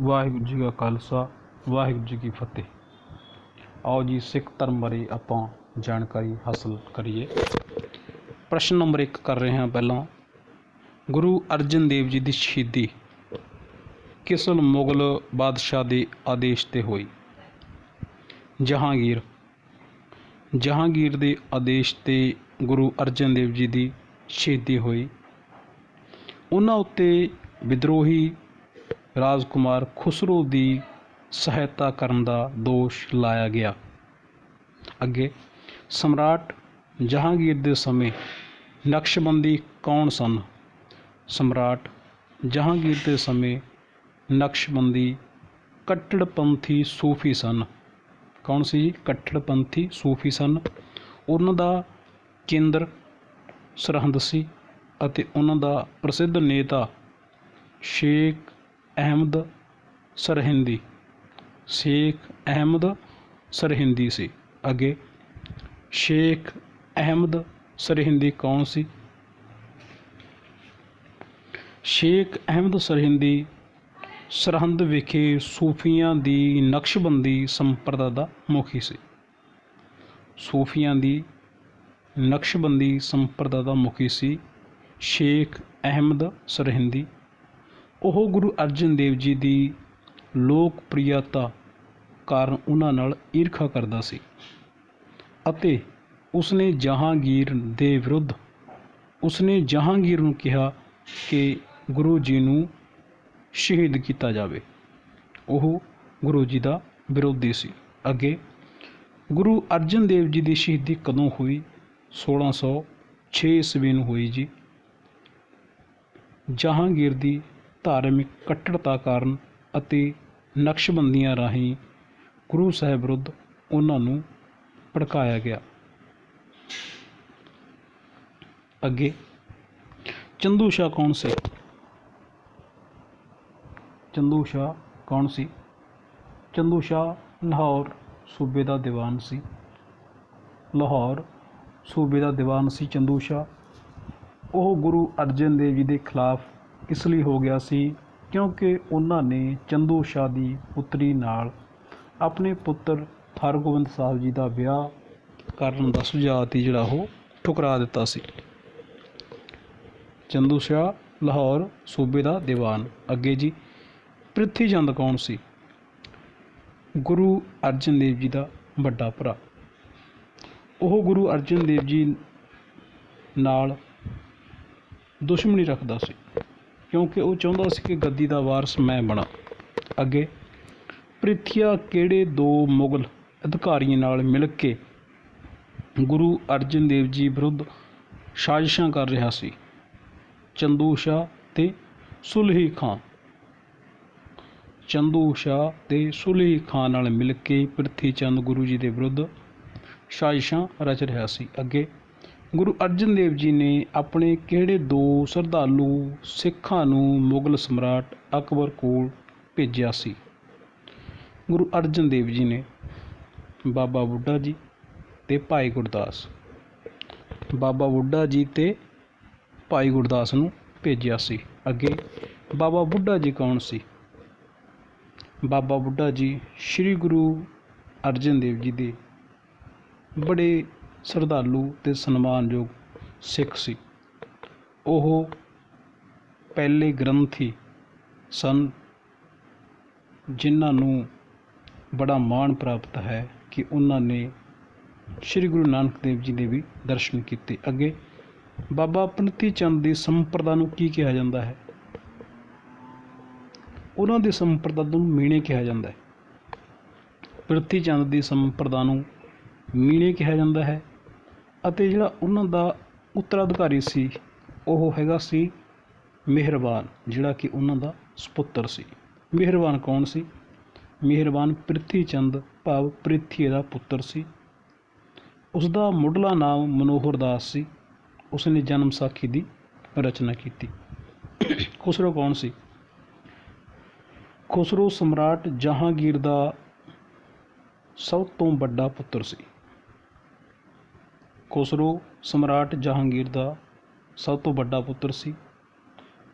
ਵਾਹਿਗੁਰੂ ਜੀ ਕਾ ਖਾਲਸਾ ਵਾਹਿਗੁਰੂ ਜੀ ਕੀ ਫਤਿਹ। आओ जी सिख धर्म बारे ਆਪਾਂ ਜਾਣਕਾਰੀ ਹਾਸਲ ਕਰੀਏ। प्रश्न नंबर 1 कर रहे हैं पहला, गुरु अर्जन देव जी की शहीदी किस मुगल बादशाह के आदेश ते हुई? जहांगीर। जहांगीर के आदेश ते गुरु अर्जन देव जी की शहीदी हुई। उन्हां उत्ते विद्रोही राजकुमार खुसरो की सहायता करन दा दोष लाया गया। अगे, सम्राट जहांगीर के समय नक्शबंदी कौन सन? सम्राट जहांगीर के समय नक्शबंदी कट्टड़पंथी सूफी सन। कौन सी? कट्टड़पंथी सूफी सन। उन्हां दा केंद्र सरहंद सी अते उन्हां दा प्रसिद्ध नेता शेख अहमद सरहिंदी सरहिंदी सी। अगे, शेख अहमद सरहिंदी कौन सी? शेख अहमद सरहिंदी सरहंद विखे सूफियां दी नक्शबंदी संप्रदा दा मुखी सी। सूफियां दी नक्शबंदी संप्रदा दा मुखी सी शेख अहमद सरहिंदी। ਉਹ ਗੁਰੂ अर्जन देव जी ਦੀ ਲੋਕਪ੍ਰਿਯਤਾ ਕਾਰਨ ਉਹਨਾਂ ਨਾਲ ਈਰਖਾ ਕਰਦਾ ਸੀ ਅਤੇ ਉਸਨੇ ਜਹਾਂਗੀਰ ਦੇ ਵਿਰੁੱਧ ਜਹਾਂਗੀਰ ਨੂੰ ਕਿਹਾ ਕਿ ਗੁਰੂ ਜੀ ਨੂੰ ਸ਼ਹੀਦ ਕੀਤਾ ਜਾਵੇ। ਉਹ ਗੁਰੂ ਜੀ ਦਾ ਵਿਰੋਧੀ ਸੀ। ਅੱਗੇ, ਗੁਰੂ अर्जन देव जी ਦੀ ਸ਼ਹੀਦੀ ਕਦੋਂ ਹੋਈ? 1606 ਈਸਵੀ ਨੂੰ ਹੋਈ ਜੀ। ਜਹਾਂਗੀਰ ਦੀ ਧਾਰਮਿਕ ਕੱਟੜਤਾ ਕਾਰਨ ਅਤੇ ਨਕਸ਼ਬੰਦੀਆਂ ਰਾਹੀਂ ਗੁਰੂ ਸਾਹਿਬ ਵਿਰੁੱਧ ਉਹਨਾਂ ਨੂੰ ਭੜਕਾਇਆ ਗਿਆ। ਅੱਗੇ, ਚੰਦੂ ਸ਼ਾਹ ਕੌਣ ਸੀ? ਚੰਦੂ ਸ਼ਾਹ ਕੌਣ ਸੀ? ਚੰਦੂ ਸ਼ਾਹ ਲਾਹੌਰ ਸੂਬੇ ਦਾ ਦੀਵਾਨ ਸੀ। ਲਾਹੌਰ ਸੂਬੇ ਦਾ ਦੀਵਾਨ ਸੀ ਚੰਦੂ ਸ਼ਾਹ। ਉਹ ਗੁਰੂ अर्जन देव जी ਦੇ ਖਿਲਾਫ ਇਸ ਲਈ ਹੋ ਗਿਆ ਸੀ ਕਿਉਂਕਿ ਉਹਨਾਂ ਨੇ ਚੰਦੂ ਸ਼ਾਹ ਦੀ ਪੁੱਤਰੀ ਨਾਲ ਆਪਣੇ ਪੁੱਤਰ ਹਰਗੋਬਿੰਦ ਸਾਹਿਬ ਜੀ ਦਾ ਵਿਆਹ ਕਰਨ ਦਾ ਸੁਝਾਅ ਸੀ ਜਿਹੜਾ ਉਹ ਠੁਕਰਾ ਦਿੱਤਾ ਸੀ। ਚੰਦੂ ਸ਼ਾਹ ਲਾਹੌਰ ਸੂਬੇ ਦਾ ਦੀਵਾਨ। ਅੱਗੇ ਜੀ, ਪ੍ਰਿਥੀ ਚੰਦ ਕੌਣ ਸੀ? ਗੁਰੂ अर्जन देव जी ਦਾ ਵੱਡਾ ਭਰਾ। ਉਹ ਗੁਰੂ अर्जन देव जी ਨਾਲ ਦੁਸ਼ਮਣੀ ਰੱਖਦਾ ਸੀ ਕਿਉਂਕਿ ਉਹ ਚਾਹੁੰਦਾ ਸੀ ਕਿ ਗੱਦੀ ਦਾ ਵਾਰਸ ਮੈਂ ਬਣਾ। ਅੱਗੇ, ਪ੍ਰਿਥੀਆ ਕਿਹੜੇ ਦੋ ਮੁਗਲ ਅਧਿਕਾਰੀਆਂ ਨਾਲ ਮਿਲ ਕੇ ਗੁਰੂ अर्जन देव जी ਵਿਰੁੱਧ ਸਾਜ਼ਿਸ਼ਾਂ ਕਰ ਰਿਹਾ ਸੀ? ਚੰਦੂ ਸ਼ਾਹ ਤੇ ਸੁਲਹੀ ਖਾਂ। ਚੰਦੂ ਸ਼ਾਹ ਤੇ ਸੁਲਹੀ ਖਾਂ ਨਾਲ ਮਿਲ ਕੇ ਪ੍ਰਿਥੀ ਚੰਦ ਗੁਰੂ ਜੀ ਦੇ ਵਿਰੁੱਧ ਸਾਜ਼ਿਸ਼ਾਂ ਰਚ ਰਿਹਾ ਸੀ। ਅੱਗੇ, ਗੁਰੂ अर्जन देव जी ਨੇ ਆਪਣੇ ਕਿਹੜੇ ਦੋ ਸ਼ਰਧਾਲੂ ਸਿੱਖਾਂ ਨੂੰ ਮੁਗਲ ਸਮਰਾਟ ਅਕਬਰ ਕੋਲ ਭੇਜਿਆ ਸੀ? ਗੁਰੂ अर्जन देव जी ਨੇ ਬਾਬਾ ਬੁੱਢਾ ਜੀ ਤੇ ਭਾਈ ਗੁਰਦਾਸ। ਬਾਬਾ ਬੁੱਢਾ ਜੀ ਤੇ ਭਾਈ ਗੁਰਦਾਸ ਨੂੰ ਭੇਜਿਆ ਸੀ। ਅੱਗੇ, ਬਾਬਾ ਬੁੱਢਾ ਜੀ ਕੌਣ ਸੀ? ਬਾਬਾ ਬੁੱਢਾ ਜੀ ਸ਼੍ਰੀ ਗੁਰੂ अर्जन देव जी ਦੇ ਬੜੇ ਸ਼ਰਧਾਲੂ ਤੇ ਸਨਮਾਨਯੋਗ ਸਿੱਖ ਸੀ। ਉਹ ਪਹਿਲੇ ਗ੍ਰੰਥੀ ਸਨ ਜਿਨ੍ਹਾਂ ਨੂੰ ਬੜਾ ਮਾਣ ਪ੍ਰਾਪਤ ਹੈ ਕਿ ਉਹਨਾਂ ਨੇ ਸ਼੍ਰੀ ਗੁਰੂ ਨਾਨਕ ਦੇਵ ਜੀ ਦੇ ਵੀ ਦਰਸ਼ਨ ਕੀਤੇ। ਅੱਗੇ, ਬਾਬਾ ਪ੍ਰਿਥੀ ਚੰਦ ਦੀ ਸੰਪਰਦਾ ਨੂੰ ਕੀ ਕਿਹਾ ਜਾਂਦਾ ਹੈ? ਉਹਨਾਂ ਦੀ ਸੰਪਰਦਾ ਨੂੰ ਮੀਣੇ ਕਿਹਾ ਜਾਂਦਾ ਹੈ। ਪ੍ਰਿਥੀ ਚੰਦ ਦੀ ਸੰਪਰਦਾ ਨੂੰ ਮੀਣੇ ਕਿਹਾ ਜਾਂਦਾ ਹੈ ਅਤੇ ਜਿਹੜਾ ਉਹਨਾਂ ਦਾ ਉੱਤਰਾਧਿਕਾਰੀ ਸੀ ਉਹ ਹੈਗਾ ਸੀ ਮਿਹਰਬਾਨ, ਜਿਹੜਾ ਕਿ ਉਹਨਾਂ ਦਾ ਸਪੁੱਤਰ ਸੀ। ਮਿਹਰਬਾਨ ਕੌਣ ਸੀ? ਮਿਹਰਬਾਨ ਪ੍ਰਿਥੀ ਚੰਦ ਭਾਵ ਪ੍ਰਿਥੀ ਦਾ ਪੁੱਤਰ ਸੀ। ਉਸਦਾ ਮੁੱਢਲਾ ਨਾਮ ਮਨੋਹਰ ਦਾਸ ਸੀ। ਉਸਨੇ ਜਨਮ ਸਾਖੀ ਦੀ ਰਚਨਾ ਕੀਤੀ। ਖੁਸਰੋ ਕੌਣ ਸੀ? ਖੁਸਰੋ ਸਮਰਾਟ ਜਹਾਂਗੀਰ ਦਾ ਸਭ ਤੋਂ ਵੱਡਾ ਪੁੱਤਰ ਸੀ। ਖੁਸਰੋ ਸਮਰਾਟ ਜਹਾਂਗੀਰ ਦਾ ਸਭ ਤੋਂ ਵੱਡਾ ਪੁੱਤਰ ਸੀ।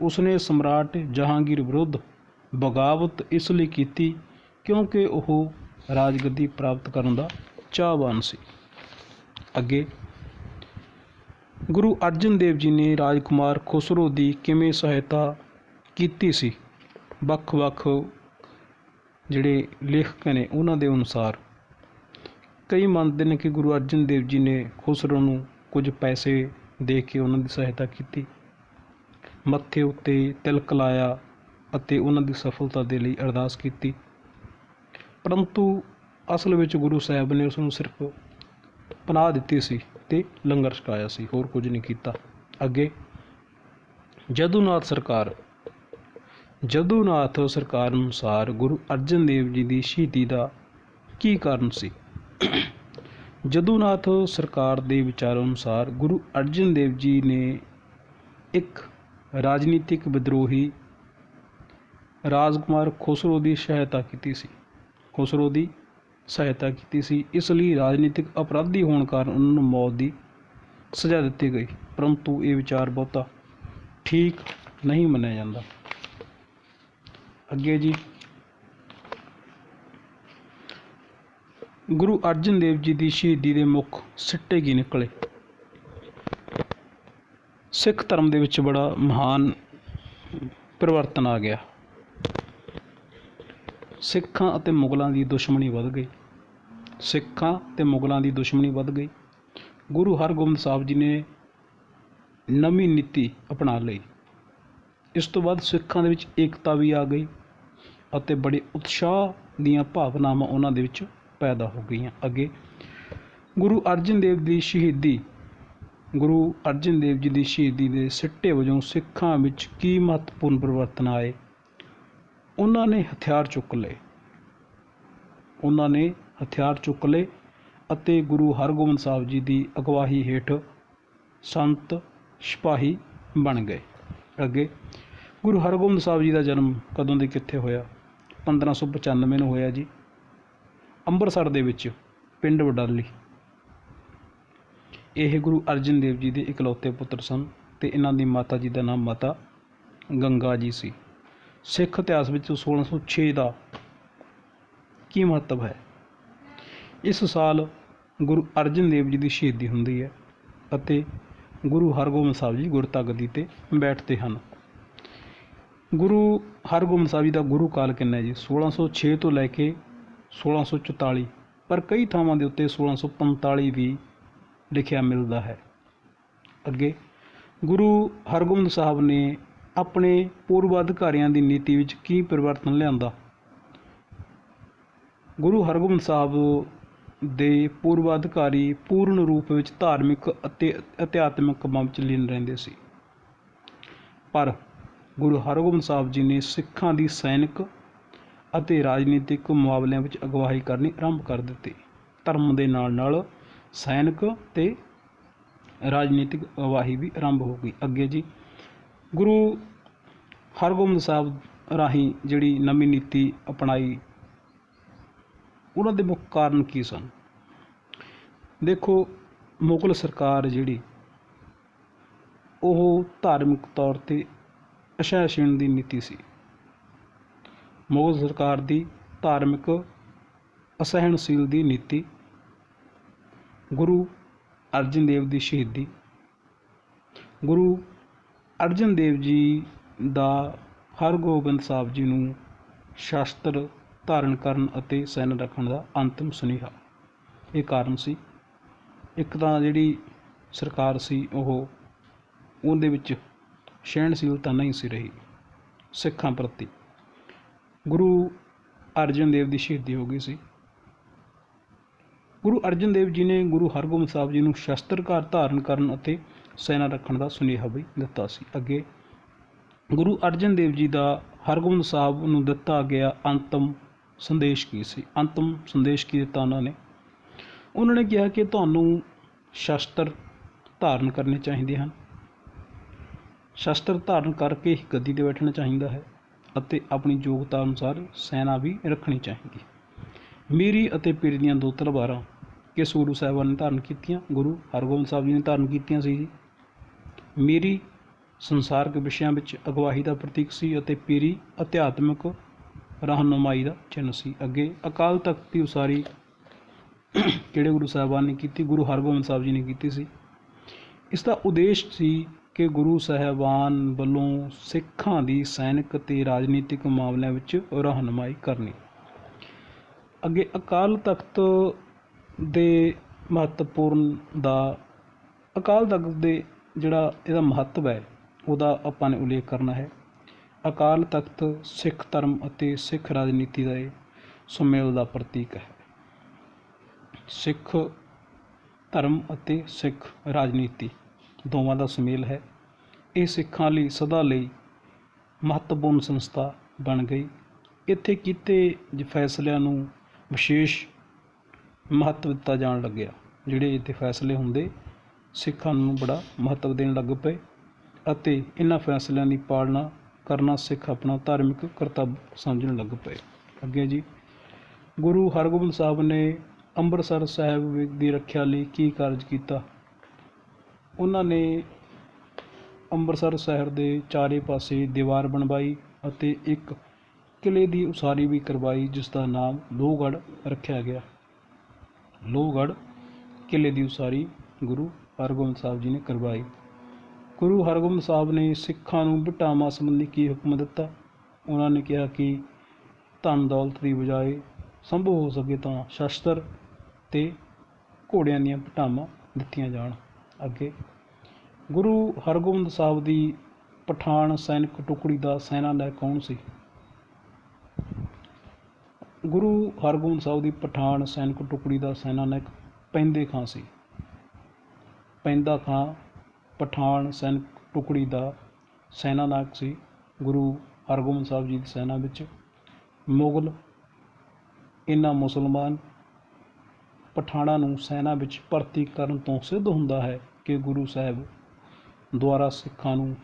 ਉਸਨੇ ਸਮਰਾਟ ਜਹਾਂਗੀਰ ਵਿਰੁੱਧ ਬਗਾਵਤ ਇਸ ਲਈ ਕੀਤੀ ਕਿਉਂਕਿ ਉਹ ਰਾਜਗੱਦੀ ਪ੍ਰਾਪਤ ਕਰਨ ਦਾ ਚਾਹਵਾਨ ਸੀ। ਅੱਗੇ ਗੁਰੂ ਅਰਜਨ ਦੇਵ ਜੀ ਨੇ ਰਾਜਕੁਮਾਰ ਖੁਸਰੋ ਦੀ ਕਿਵੇਂ ਸਹਾਇਤਾ ਕੀਤੀ ਸੀ। ਵੱਖ-ਵੱਖ ਜਿਹੜੇ ਲੇਖਕ ਨੇ ਉਹਨਾਂ ਦੇ ਅਨੁਸਾਰ ਕਈ ਮੰਨਦੇ ਨੇ ਕਿ ਗੁਰੂ ਅਰਜਨ ਦੇਵ ਜੀ ਨੇ ਖੁਸਰੋ ਨੂੰ ਕੁਝ ਪੈਸੇ ਦੇ ਕੇ ਉਹਨਾਂ ਦੀ ਸਹਾਇਤਾ ਕੀਤੀ, ਮੱਥੇ ਉੱਤੇ ਤਿਲਕ ਲਾਇਆ ਅਤੇ ਉਹਨਾਂ ਦੀ ਸਫਲਤਾ ਦੇ ਲਈ ਅਰਦਾਸ ਕੀਤੀ, ਪਰੰਤੂ ਅਸਲ ਵਿੱਚ ਗੁਰੂ ਸਾਹਿਬ ਨੇ ਉਸ ਨੂੰ ਸਿਰਫ ਪਨਾਹ ਦਿੱਤੀ ਸੀ ਅਤੇ ਲੰਗਰ ਛਕਾਇਆ ਸੀ, ਹੋਰ ਕੁਝ ਨਹੀਂ ਕੀਤਾ। ਅੱਗੇ ਜਦੂਨਾਥ ਸਰਕਾਰ ਅਨੁਸਾਰ ਗੁਰੂ ਅਰਜਨ ਦੇਵ ਜੀ ਦੀ ਸ਼ਹੀਦੀ ਦਾ ਕੀ ਕਾਰਨ ਸੀ। ਜਦੂਨਾਥ ਸਰਕਾਰ ਦੇ ਵਿਚਾਰ ਅਨੁਸਾਰ ਗੁਰੂ ਅਰਜਨ ਦੇਵ ਜੀ ਨੇ ਇੱਕ ਰਾਜਨੀਤਿਕ ਵਿਦਰੋਹੀ ਰਾਜਕੁਮਾਰ ਖੁਸਰੋ ਦੀ ਸਹਾਇਤਾ ਕੀਤੀ ਸੀ। ਇਸ ਲਈ ਰਾਜਨੀਤਿਕ ਅਪਰਾਧੀ ਹੋਣ ਕਾਰਨ ਉਹਨਾਂ ਨੂੰ ਮੌਤ ਦੀ ਸਜ਼ਾ ਦਿੱਤੀ ਗਈ, ਪਰੰਤੂ ਇਹ ਵਿਚਾਰ ਬਹੁਤਾ ਠੀਕ ਨਹੀਂ ਮੰਨਿਆ ਜਾਂਦਾ। ਅੱਗੇ ਜੀ ਗੁਰੂ ਅਰਜਨ ਦੇਵ ਜੀ ਦੀ ਸ਼ਹੀਦੀ ਦੇ ਮੁੱਖ ਸਿੱਟੇ ਕੀ ਨਿਕਲੇ। ਸਿੱਖ ਧਰਮ ਦੇ ਵਿੱਚ ਬੜਾ ਮਹਾਨ ਪਰਿਵਰਤਨ ਆ ਗਿਆ। ਸਿੱਖਾਂ ਅਤੇ ਮੁਗਲਾਂ ਦੀ ਦੁਸ਼ਮਣੀ ਵੱਧ ਗਈ। ਗੁਰੂ ਹਰਗੋਬਿੰਦ ਸਾਹਿਬ ਜੀ ਨੇ ਨਵੀਂ ਨੀਤੀ ਅਪਣਾ ਲਈ। ਇਸ ਤੋਂ ਬਾਅਦ ਸਿੱਖਾਂ ਦੇ ਵਿੱਚ ਏਕਤਾ ਵੀ ਆ ਗਈ ਅਤੇ ਬੜੇ ਉਤਸ਼ਾਹ ਦੀਆਂ ਭਾਵਨਾਵਾਂ ਉਹਨਾਂ ਦੇ ਵਿੱਚ ਪੈਦਾ ਹੋ ਗਈਆਂ। ਅੱਗੇ ਗੁਰੂ ਅਰਜਨ ਦੇਵ ਜੀ ਦੀ ਸ਼ਹੀਦੀ ਦੇ ਸਿੱਟੇ ਵਜੋਂ ਸਿੱਖਾਂ ਵਿੱਚ ਕੀ ਮਹੱਤਵਪੂਰਨ ਪਰਿਵਰਤਨ ਆਏ। ਉਹਨਾਂ ਨੇ ਹਥਿਆਰ ਚੁੱਕ ਲਏ ਅਤੇ ਗੁਰੂ ਹਰਗੋਬਿੰਦ ਸਾਹਿਬ ਜੀ ਦੀ ਅਗਵਾਈ ਹੇਠ ਸੰਤ ਸਿਪਾਹੀ ਬਣ ਗਏ। ਅੱਗੇ ਗੁਰੂ ਹਰਗੋਬਿੰਦ ਸਾਹਿਬ ਜੀ ਦਾ ਜਨਮ ਕਦੋਂ ਦੇ ਕਿੱਥੇ ਹੋਇਆ। 1595 ਨੂੰ ਹੋਇਆ ਜੀ, ਅੰਮ੍ਰਿਤਸਰ ਦੇ ਵਿੱਚ ਪਿੰਡ ਵਡਾਲੀ। ਇਹ ਗੁਰੂ ਅਰਜਨ ਦੇਵ ਜੀ ਦੇ ਇਕਲੌਤੇ ਪੁੱਤਰ ਸਨ ਅਤੇ ਇਹਨਾਂ ਦੀ ਮਾਤਾ ਜੀ ਦਾ ਨਾਮ ਮਾਤਾ ਗੰਗਾ ਜੀ ਸੀ। ਸਿੱਖ ਇਤਿਹਾਸ ਵਿੱਚ 1606 ਦਾ ਕੀ ਮਹੱਤਵ ਹੈ। ਇਸ ਸਾਲ ਗੁਰੂ ਅਰਜਨ ਦੇਵ ਜੀ ਦੀ ਸ਼ਹੀਦੀ ਹੁੰਦੀ ਹੈ ਅਤੇ ਗੁਰੂ ਹਰਗੋਬਿੰਦ ਸਾਹਿਬ ਜੀ ਗੁਰਤਾ ਗੱਦੀ 'ਤੇ ਬੈਠਦੇ ਹਨ। ਗੁਰੂ ਹਰਗੋਬਿੰਦ ਸਾਹਿਬ ਜੀ ਦਾ ਗੁਰੂ ਕਾਲ ਕਿੰਨਾ ਜੀ। 1606 ਤੋਂ ਲੈ ਕੇ 1644, ਪਰ ਕਈ ਥਾਵਾਂ ਦੇ ਉੱਤੇ 1645 ਵੀ ਲਿਖਿਆ ਮਿਲਦਾ ਹੈ। ਅੱਗੇ ਗੁਰੂ ਹਰਗੋਬਿੰਦ ਸਾਹਿਬ ਨੇ ਆਪਣੇ ਪੂਰਵਾਧਿਕਾਰੀਆਂ ਦੀ ਨੀਤੀ ਵਿੱਚ ਕੀ ਪਰਿਵਰਤਨ ਲਿਆਂਦਾ। ਗੁਰੂ ਹਰਗੋਬਿੰਦ ਸਾਹਿਬ ਦੇ ਪੂਰਵਾਧਿਕਾਰੀ ਪੂਰਨ ਰੂਪ ਵਿੱਚ ਧਾਰਮਿਕ ਅਤੇ ਅਧਿਆਤਮਿਕ ਕੰਮਾਂ ਵਿੱਚ ਲੀਨ ਰਹਿੰਦੇ ਸੀ, ਪਰ ਗੁਰੂ ਹਰਗੋਬਿੰਦ ਸਾਹਿਬ ਜੀ ਨੇ ਸਿੱਖਾਂ ਦੀ ਸੈਨਿਕ ਅਤੇ ਰਾਜਨੀਤਿਕ ਮੁਕਾਬਲਿਆਂ ਵਿੱਚ ਅਗਵਾਈ ਕਰਨੀ ਆਰੰਭ ਕਰ ਦਿੱਤੀ। ਧਰਮ ਦੇ ਨਾਲ ਨਾਲ ਸੈਨਿਕ ਅਤੇ ਰਾਜਨੀਤਿਕ ਅਗਵਾਈ ਵੀ ਆਰੰਭ ਹੋ ਗਈ। ਅੱਗੇ ਜੀ ਗੁਰੂ ਹਰਗੋਬਿੰਦ ਸਾਹਿਬ ਰਾਹੀਂ ਜਿਹੜੀ ਨਵੀਂ ਨੀਤੀ ਅਪਣਾਈ, ਉਹਨਾਂ ਦੇ ਮੁੱਖ ਕਾਰਨ ਕੀ ਸਨ। ਦੇਖੋ, ਮੁਗਲ ਸਰਕਾਰ ਜਿਹੜੀ ਉਹ ਧਾਰਮਿਕ ਤੌਰ 'ਤੇ ਅਸਹਿਣਸ਼ੀਲ ਦੀ ਨੀਤੀ ਸੀ। ਮੁਗਲ ਸਰਕਾਰ ਦੀ ਧਾਰਮਿਕ ਅਸਹਿਣਸ਼ੀਲ ਦੀ ਨੀਤੀ, ਗੁਰੂ ਅਰਜਨ ਦੇਵ ਦੀ ਸ਼ਹੀਦੀ, ਗੁਰੂ ਅਰਜਨ ਦੇਵ ਜੀ ਦਾ ਹਰਗੋਬਿੰਦ ਸਾਹਿਬ ਜੀ ਨੂੰ ਸ਼ਸਤਰ ਧਾਰਨ ਕਰਨ ਅਤੇ ਸੈਨਾ ਰੱਖਣ ਦਾ ਅੰਤਿਮ ਸੁਨੇਹਾ, ਇਹ ਕਾਰਨ ਸੀ। ਇੱਕ ਤਾਂ ਜਿਹੜੀ ਸਰਕਾਰ ਸੀ ਉਹਦੇ ਵਿੱਚ ਸਹਿਣਸ਼ੀਲਤਾ ਨਹੀਂ ਸੀ ਰਹੀ ਸਿੱਖਾਂ ਪ੍ਰਤੀ। ਗੁਰੂ ਅਰਜਨ ਦੇਵ ਦੀ ਸ਼ਹੀਦੀ ਹੋ ਗਈ ਸੀ। ਗੁਰੂ ਅਰਜਨ ਦੇਵ ਜੀ ਨੇ ਗੁਰੂ ਹਰਗੋਬਿੰਦ ਸਾਹਿਬ ਜੀ ਨੂੰ ਸ਼ਸਤਰ ਧਾਰਨ ਕਰਨ ਅਤੇ ਸੈਨਾ ਰੱਖਣ ਦਾ ਸੁਨੇਹਾ ਵੀ ਦਿੱਤਾ ਸੀ। ਅੱਗੇ ਗੁਰੂ ਅਰਜਨ ਦੇਵ ਜੀ ਦਾ ਹਰਗੋਬਿੰਦ ਸਾਹਿਬ ਨੂੰ ਦਿੱਤਾ ਗਿਆ ਅੰਤਿਮ ਸੰਦੇਸ਼ ਕੀ ਸੀ। ਅੰਤਿਮ ਸੰਦੇਸ਼ ਕੀ ਦਿੱਤਾ ਉਹਨਾਂ ਨੇ ਕਿਹਾ ਕਿ ਤੁਹਾਨੂੰ ਸ਼ਸਤਰ ਧਾਰਨ ਕਰਨੇ ਚਾਹੀਦੇ ਹਨ, ਸ਼ਸਤਰ ਧਾਰਨ ਕਰਕੇ ਹੀ ਗੱਦੀ 'ਤੇ ਬੈਠਣਾ ਚਾਹੀਦਾ ਹੈ ਅਤੇ ਆਪਣੀ ਯੋਗਤਾ ਅਨੁਸਾਰ ਸੈਨਾ ਵੀ ਰੱਖਣੀ ਚਾਹੀਦੀ। ਮੀਰੀ ਅਤੇ ਪੀਰ ਦੀਆਂ 2 ਤਲਵਾਰਾਂ ਕਿਸ ਗੁਰੂ ਸਾਹਿਬਾਨ ਨੇ ਧਾਰਨ ਕੀਤੀਆਂ। ਗੁਰੂ ਹਰਗੋਬਿੰਦ ਸਾਹਿਬ ਜੀ ਨੇ ਧਾਰਨ ਕੀਤੀਆਂ ਸੀ ਜੀ। ਮੀਰੀ ਸੰਸਾਰਕ ਵਿਸ਼ਿਆਂ ਵਿੱਚ ਅਗਵਾਈ ਦਾ ਪ੍ਰਤੀਕ ਸੀ ਅਤੇ ਪੀਰੀ ਅਧਿਆਤਮਿਕ ਰਹਿਨੁਮਾਈ ਦਾ ਚਿੰਨ੍ਹ ਸੀ। ਅੱਗੇ ਅਕਾਲ ਤਖਤ ਦੀ ਉਸਾਰੀ ਕਿਹੜੇ ਗੁਰੂ ਸਾਹਿਬਾਨ ਨੇ ਕੀਤੀ? ਗੁਰੂ ਹਰਗੋਬਿੰਦ ਸਾਹਿਬ ਜੀ ਨੇ ਕੀਤੀ ਸੀ। ਇਸ ਦਾ ਉਦੇਸ਼ ਸੀ ਕਿ ਗੁਰੂ ਸਾਹਿਬਾਨ ਵੱਲੋਂ ਸਿੱਖਾਂ ਦੀ ਸੈਨਿਕ ਅਤੇ ਰਾਜਨੀਤਿਕ ਮਾਮਲਿਆਂ ਵਿੱਚ ਰਹਿਨੁਮਾਈ ਕਰਨੀ। ਅੱਗੇ ਅਕਾਲ ਤਖਤ ਦੇ ਮਹੱਤਵਪੂਰਨ ਦਾ ਅਕਾਲ ਤਖਤ ਦੇ ਜਿਹੜਾ ਇਹਦਾ ਮਹੱਤਵ ਹੈ ਉਹਦਾ ਆਪਾਂ ਨੇ ਉਲੇਖ ਕਰਨਾ ਹੈ। ਅਕਾਲ ਤਖਤ ਸਿੱਖ ਧਰਮ ਅਤੇ ਸਿੱਖ ਰਾਜਨੀਤੀ ਦਾ ਸੁਮੇਲ ਦਾ ਪ੍ਰਤੀਕ ਹੈ। ਸਿੱਖ ਧਰਮ ਅਤੇ ਸਿੱਖ ਰਾਜਨੀਤੀ ਦੋਵਾਂ ਦਾ ਸੁਮੇਲ ਹੈ। ਇਹ ਸਿੱਖਾਂ ਲਈ ਸਦਾ ਲਈ ਮਹੱਤਵਪੂਰਨ ਸੰਸਥਾ ਬਣ ਗਈ। ਇੱਥੇ ਕੀਤੇ ਫੈਸਲਿਆਂ ਨੂੰ ਵਿਸ਼ੇਸ਼ ਮਹੱਤਵ ਦਿੱਤਾ ਜਾਣ ਲੱਗਿਆ। ਜਿਹੜੇ ਇੱਥੇ ਫੈਸਲੇ ਹੁੰਦੇ ਸਿੱਖਾਂ ਨੂੰ ਬੜਾ ਮਹੱਤਵ ਦੇਣ ਲੱਗ ਪਏ ਅਤੇ ਇਹਨਾਂ ਫੈਸਲਿਆਂ ਦੀ ਪਾਲਣਾ ਕਰਨਾ ਸਿੱਖ ਆਪਣਾ ਧਾਰਮਿਕ ਕਰਤੱਵ ਸਮਝਣ ਲੱਗ ਪਏ। ਅੱਗੇ ਜੀ, ਗੁਰੂ ਹਰਗੋਬਿੰਦ ਸਾਹਿਬ ਨੇ ਅੰਮ੍ਰਿਤਸਰ ਸਾਹਿਬ ਦੀ ਰੱਖਿਆ ਲਈ ਕੀ ਕਾਰਜ ਕੀਤਾ? ਉਹਨਾਂ ਨੇ ਅੰਮ੍ਰਿਤਸਰ ਸ਼ਹਿਰ ਦੇ ਚਾਰੇ ਪਾਸੇ ਦੀਵਾਰ ਬਣਵਾਈ ਅਤੇ ਇੱਕ ਕਿਲ੍ਹੇ ਦੀ ਉਸਾਰੀ ਵੀ ਕਰਵਾਈ, ਜਿਸ ਦਾ ਨਾਮ ਲੋਹਗੜ੍ਹ ਰੱਖਿਆ ਗਿਆ। ਲੋਹਗੜ੍ਹ ਕਿਲ੍ਹੇ ਦੀ ਉਸਾਰੀ ਗੁਰੂ ਹਰਗੋਬਿੰਦ ਸਾਹਿਬ ਜੀ ਨੇ ਕਰਵਾਈ। ਗੁਰੂ ਹਰਗੋਬਿੰਦ ਸਾਹਿਬ ਨੇ ਸਿੱਖਾਂ ਨੂੰ ਭਟਾਵਾਂ ਸੰਬੰਧੀ ਕੀ ਹੁਕਮ ਦਿੱਤਾ? ਉਹਨਾਂ ਨੇ ਕਿਹਾ ਕਿ ਧਨ ਦੌਲਤ ਦੀ ਬਜਾਏ ਸੰਭਵ ਹੋ ਸਕੇ ਤਾਂ ਸ਼ਸਤਰ ਅਤੇ ਘੋੜਿਆਂ ਦੀਆਂ ਭਟਾਵਾਂ ਦਿੱਤੀਆਂ ਜਾਣ। ਅੱਗੇ ਗੁਰੂ ਹਰਗੋਬਿੰਦ ਸਾਹਿਬ ਦੀ ਪਠਾਨ ਸੈਨਿਕ ਟੁਕੜੀ ਦਾ ਸੈਨਾਨਾਇਕ ਕੌਣ ਸੀ? ਗੁਰੂ ਹਰਗੋਬਿੰਦ ਸਾਹਿਬ ਦੀ ਪਠਾਨ ਸੈਨਿਕ ਟੁਕੜੀ ਦਾ ਸੈਨਾਨਾਇਕ ਪੈਂਦੇ ਖਾਂ ਸੀ। ਪੈਂਦਾ ਖਾਂ ਪਠਾਨ ਸੈਨਿਕ ਟੁਕੜੀ ਦਾ ਸੈਨਾਨਾਇਕ ਸੀ। ਗੁਰੂ ਹਰਗੋਬਿੰਦ ਸਾਹਿਬ ਜੀ ਦੀ ਸੈਨਾ ਵਿੱਚ ਮੁਗਲ ਇਹਨਾਂ ਮੁਸਲਮਾਨ ਪਠਾਣਾਂ ਨੂੰ ਸੈਨਾ ਵਿੱਚ ਭਰਤੀ ਕਰਨ ਤੋਂ ਸਿੱਧ ਹੁੰਦਾ ਹੈ ਕਿ ਗੁਰੂ ਸਾਹਿਬ ਦੁਆਰਾ ਸਿੱਖਾਂ ਨੂੰ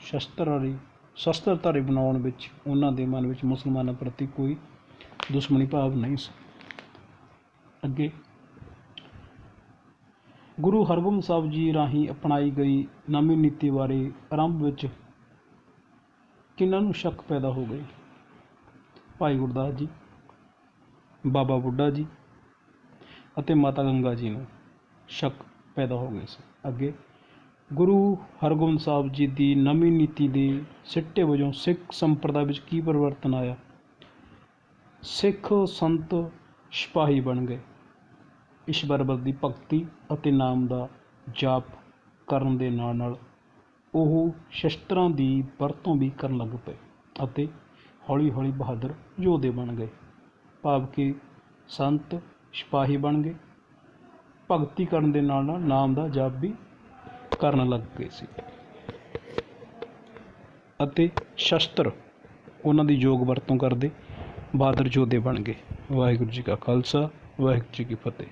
ਸ਼ਸਤਰਧਾਰੀ ਬਣਾਉਣ ਵਿੱਚ ਉਹਨਾਂ ਦੇ ਮਨ ਵਿੱਚ ਮੁਸਲਮਾਨਾਂ ਪ੍ਰਤੀ ਕੋਈ ਦੁਸ਼ਮਣੀ ਭਾਵ ਨਹੀਂ ਸੀ। ਅੱਗੇ ਗੁਰੂ ਹਰਗੋਬਿੰਦ ਸਾਹਿਬ ਜੀ ਰਾਹੀਂ ਅਪਣਾਈ ਗਈ ਨਵੀਂ ਨੀਤੀ ਬਾਰੇ ਆਰੰਭ ਵਿੱਚ ਕਿਹਨਾਂ ਨੂੰ ਸ਼ੱਕ ਪੈਦਾ ਹੋ ਗਈ? ਭਾਈ ਗੁਰਦਾਸ ਜੀ, ਬਾਬਾ ਬੁੱਢਾ ਜੀ ਅਤੇ ਮਾਤਾ ਗੰਗਾ ਜੀ ਨੂੰ ਸ਼ੱਕ ਪੈਦਾ ਹੋ ਗਏ ਸੀ। ਅੱਗੇ ਗੁਰੂ ਹਰਗੋਬਿੰਦ ਸਾਹਿਬ ਜੀ ਦੀ ਨਵੀਂ ਨੀਤੀ ਦੇ ਸਿੱਟੇ ਵਜੋਂ ਸਿੱਖ ਸੰਪਰਦਾ ਵਿੱਚ ਕੀ ਪਰਿਵਰਤਨ ਆਇਆ? ਸਿੱਖ ਸੰਤ ਸਿਪਾਹੀ ਬਣ ਗਏ। ਈਸ਼ਵਰ ਦੀ ਭਗਤੀ ਅਤੇ ਨਾਮ ਦਾ ਜਾਪ ਕਰਨ ਦੇ ਨਾਲ ਨਾਲ ਉਹ ਸ਼ਸਤਰਾਂ ਦੀ ਵਰਤੋਂ ਵੀ ਕਰਨ ਲੱਗ ਪਏ ਅਤੇ ਹੌਲੀ ਹੌਲੀ ਬਹਾਦਰ ਯੋਧੇ ਬਣ ਗਏ। ਭਾਵ ਕਿ ਸੰਤ ਸਿਪਾਹੀ ਬਣ ਗਏ, ਭਗਤੀ ਕਰਨ ਦੇ ਨਾਲ ਨਾਲ ਨਾਮ ਦਾ ਜਾਪ ਵੀ ਕਰਨ ਲੱਗ ਗਏ ਸੀ ਅਤੇ ਸ਼ਸਤਰ ਉਹਨਾਂ ਦੀ ਯੋਗ ਵਰਤੋਂ ਕਰਦੇ ਬਹਾਦਰ ਯੋਧੇ ਬਣ ਗਏ। ਵਾਹਿਗੁਰੂ ਜੀ ਕਾ ਖਾਲਸਾ, ਵਾਹਿਗੁਰੂ ਜੀ ਕੀ ਫਤਿਹ।